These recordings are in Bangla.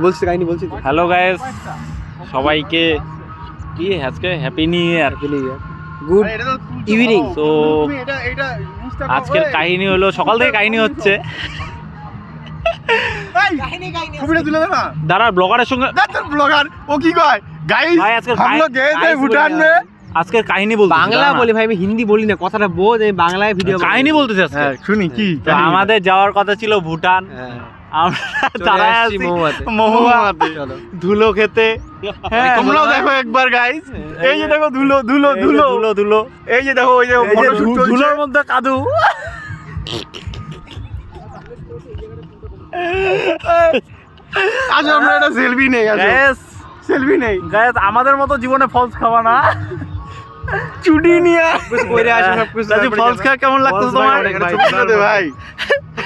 বলছি কাহিনী বলছি। হ্যালো গাইস, সবাইকে কি আজকে happy new year, good evening. তো আজকের কাহিনী হলো, সকাল থেকে কাহিনী হচ্ছে। ছবিটা তুলে দে না। দাঁড়া, ব্লগারের সঙ্গে ব্লগার ও কি কয় গাইস ভাই আজকে हम लोग गए थे भूटान में। আজকের কাহিনী বলতে বাংলা বলি ভাই, আমি হিন্দি বলি না, কথাটা বোঝ। আমি বাংলায় ভিডিও কাহিনী বলতেছি আজকে। হ্যাঁ শুনি কি তো আমাদের যাওয়ার কথা ছিল ভুটান, আমরা তারা আছি মহুয়াতে ধুলো খেতে। হ্যাঁ তোমরাও দেখো একবার গাইস, এই যে দেখো ধুলো ধুলো ধুলো ধুলো ধুলো, এই যে দেখো ওই যে ধুলোর মধ্যে কাদু। আজ আমরা একটা সেলফি নেই, গ্যাস সেলফি নেই গ্যাস, আমাদের মতো জীবনে ফলস খাওয়া না, চুটি নিয়ে কইরে আসে সব কিছু। দাদু ফলস খাওয়া কেমন লাগতো তোমার? ভাই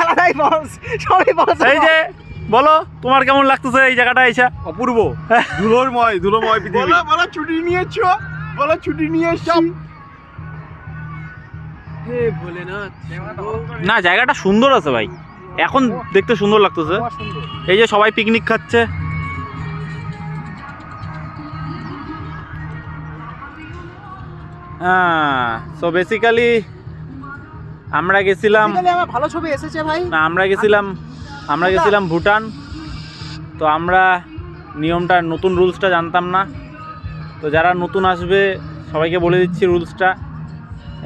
ভাই বস, সবাই বস। এই যে বলো তোমার কেমন লাগতেছে এই জায়গাটা এসে? অপূর্ব, ধুলোময় পৃথিবী। বলো বলো ছুটি নিয়েছো, বলো ছুটি নিয়ে এসছি। হে ভোলেনাথ। না, জায়গাটা সুন্দর আছে ভাই, এখন দেখতে সুন্দর লাগতেছে। এই যে সবাই পিকনিক খাচ্ছে। হ্যাঁ, সো বেসিক্যালি আমরা গেছিলাম, আমার ভালো ছবি এসেছে ভাই। না আমরা গেছিলাম ভুটান। তো আমরা নিয়মটা, নতুন রুলসটা জানতাম না। তো যারা নতুন আসবে সবাইকে বলে দিচ্ছি রুলসটা।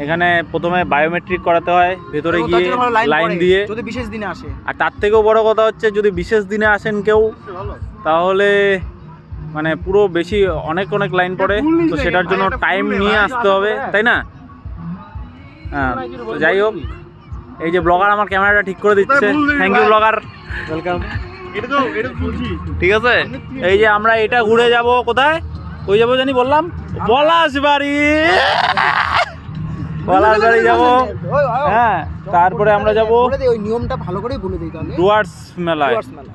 এখানে প্রথমে বায়োমেট্রিক করাতে হয় ভেতরে গিয়ে লাইন দিয়ে, যদি বিশেষ দিনে আসে। আর তার থেকেও বড় কথা হচ্ছে যদি বিশেষ দিনে আসেন কেউ, তাহলে মানে পুরো বেশি অনেক লাইন পড়ে। তো সেটার জন্য টাইম নিয়ে আসতে হবে, তাই না? হ্যাঁ, তো যাই হোক, এই যে ব্লগার আমার ক্যামেরাটা ঠিক করে দিচ্ছে, থ্যাংক ইউ ব্লগার, ওয়েলকাম। এটা তো বলছি ঠিক আছে। এই যে আমরা এটা ঘুরে যাব, কোথায় ওই যাবো জানি বললাম, পলাশবাড়ি। পলাশবাড়ি যাব, হ্যাঁ। তারপরে আমরা যাব ওই নিয়মটা ভালো করেই বলে দিই তাহলে। ডুয়ার্স মেলায়। ডুয়ার্স মেলা।